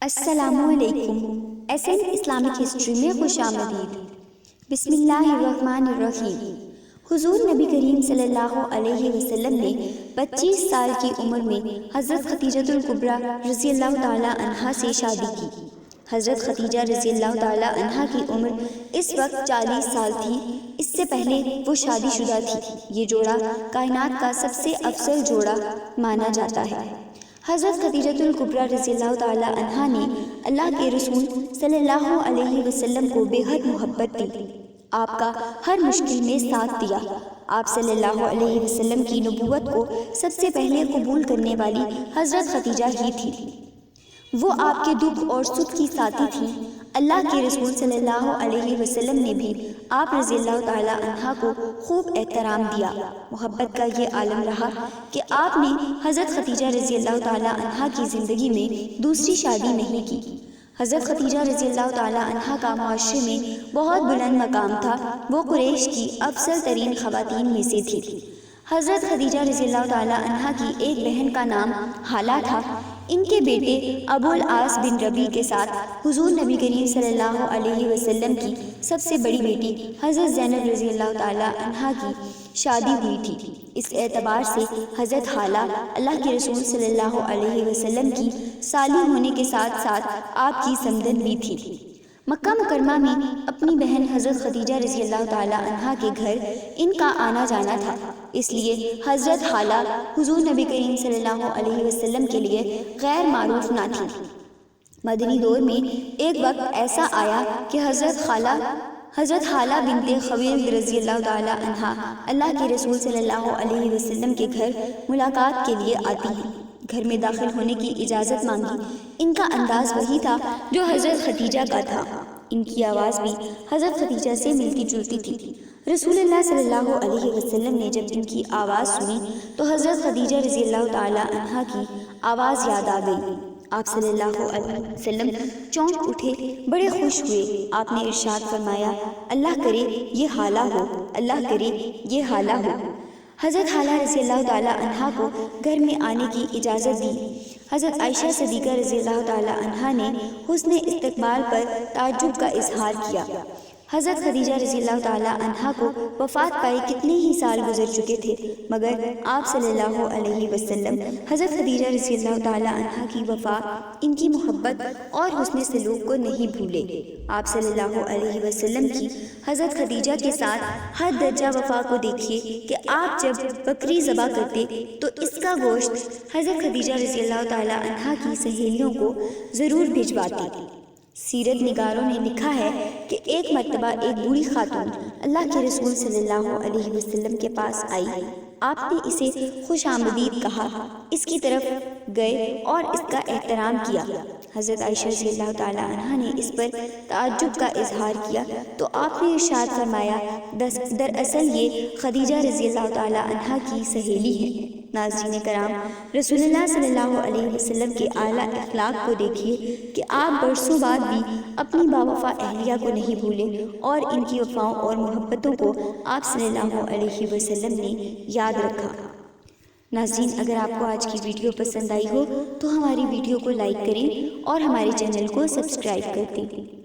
السلام علیکم۔ S an Islamic history میں خوش آمدید۔ بسم اللہ الرحمن الرحیم۔ حضور نبی کریم صلی اللہ علیہ وسلم نے 25 سال کی عمر میں حضرت خدیجہ الکبریٰ رضی اللہ تعالیٰ عنہا سے شادی کی۔ حضرت خدیجہ رضی اللہ تعالیٰ عنہا کی عمر اس وقت 40 سال تھی۔ اس سے پہلے وہ شادی شدہ تھی۔ یہ جوڑا کائنات کا سب سے افضل جوڑا مانا جاتا ہے۔ حضرت خدیجہ الکبریٰ رضی اللہ تعالیٰ عنہا نے اللہ کے رسول صلی اللہ علیہ وسلم کو بے حد محبت دی۔ آپ کا ہر مشکل میں ساتھ دیا۔ آپ صلی اللہ علیہ وسلم کی نبوت کو سب سے پہلے قبول کرنے والی حضرت خدیجہ ہی تھی۔ وہ آپ کے دکھ اور سکھ کی ساتھی تھیں۔ اللہ کے رسول صلی اللہ علیہ وسلم نے بھی آپ رضی اللہ تعالیٰ عنہا کو خوب احترام دیا۔ محبت کا یہ عالم رہا کہ آپ نے حضرت خدیجہ رضی اللہ تعالیٰ عنہا کی زندگی میں دوسری شادی نہیں کی۔ حضرت خدیجہ رضی اللہ تعالیٰ عنہا کا معاشرے میں بہت بلند مقام تھا۔ وہ قریش کی افضل ترین خواتین میں سے تھی۔ حضرت خدیجہ رضی اللہ تعالیٰ عنہا کی ایک بہن کا نام حالہ تھا۔ ان کے بیٹے ابو العاص بن ربیع کے ساتھ حضور نبی کریم صلی اللہ علیہ وسلم کی سب سے بڑی بیٹی حضرت زینب رضی اللہ تعالیٰ عنہا کی شادی ہوئی تھی۔ اس اعتبار سے حضرت حالہ اللہ کے رسول صلی اللہ علیہ وسلم کی سالی ہونے کے ساتھ ساتھ آپ کی سمدن بھی تھی۔ مکہ مکرمہ میں اپنی بہن حضرت خدیجہ رضی اللہ تعالیٰ عنہا کے گھر ان کا آنا جانا تھا، اس لیے حضرت حالہ حضور نبی کریم صلی اللہ علیہ وسلم کے لیے غیر معروف نہ تھی۔ مدنی دور میں ایک وقت ایسا آیا کہ حضرت حالہ بنت خویلد رضی اللہ تعالیٰ عنہا اللہ کے رسول صلی اللہ علیہ وسلم کے گھر ملاقات کے لیے آتی ہیں۔ گھر میں داخل ہونے کی اجازت مانگی۔ ان کا انداز وہی تھا جو حضرت خدیجہ کا تھا۔ ان کی آواز بھی حضرت خدیجہ سے ملتی جلتی تھی۔ رسول اللہ صلی اللہ علیہ وسلم نے جب ان کی آواز سنی تو حضرت خدیجہ رضی اللہ تعالیٰ عنہا کی آواز یاد آ گئی۔ آپ صلی اللہ علیہ وسلم چونک اٹھے، بڑے خوش ہوئے۔ آپ نے ارشاد فرمایا، اللہ کرے یہ حالہ ہو، اللہ کرے یہ حالہ ہو۔ حضرت حالہ رضی اللہ تعالیٰ عنہا کو گھر میں آنے کی اجازت دی۔ حضرت عائشہ صدیقہ رضی اللہ تعالیٰ عنہا نے حسن استقبال پر تعجب کا اظہار کیا۔ حضرت خدیجہ رضی اللہ تعالیٰ عنہا کو وفات پائے کتنے ہی سال گزر چکے تھے، مگر آپ صلی اللہ علیہ وسلم حضرت خدیجہ رضی اللہ تعالیٰ عنہا کی وفا، ان کی محبت اور حسن سلوک کو نہیں بھولے۔ آپ صلی اللہ علیہ وسلم کی حضرت خدیجہ کے ساتھ ہر درجہ وفا کو دیکھیے کہ آپ جب بکری ذبح کرتے تو اس کا گوشت حضرت خدیجہ رضی اللہ تعالیٰ عنہا کی سہیلیوں کو ضرور بھجواتی۔ سیرت نگاروں نے لکھا ہے کہ ایک مرتبہ ایک بوڑھی خاتون اللہ کے رسول صلی اللہ علیہ وسلم کے پاس آئی۔ آپ نے اسے خوش آمدید کہا، اس کی طرف گئے اور اس کا احترام کیا۔ حضرت عائشہ رضی اللہ تعالیٰ عنہا نے اس پر تعجب کا اظہار کیا تو آپ نے ارشاد فرمایا، دراصل یہ خدیجہ رضی اللہ تعالیٰ عنہا کی سہیلی ہے۔ ناظرین کرام، رسول اللہ صلی اللہ علیہ وسلم کے اعلیٰ اخلاق کو دیکھیے کہ آپ برسوں بعد بھی اپنی باوفا اہلیہ کو نہیں بھولے اور ان کی وفاؤں اور محبتوں کو آپ صلی اللہ علیہ وسلم نے یاد رکھا۔ ناظرین، اگر آپ کو آج کی ویڈیو پسند آئی ہو تو ہماری ویڈیو کو لائک کریں اور ہمارے چینل کو سبسکرائب کر دیں۔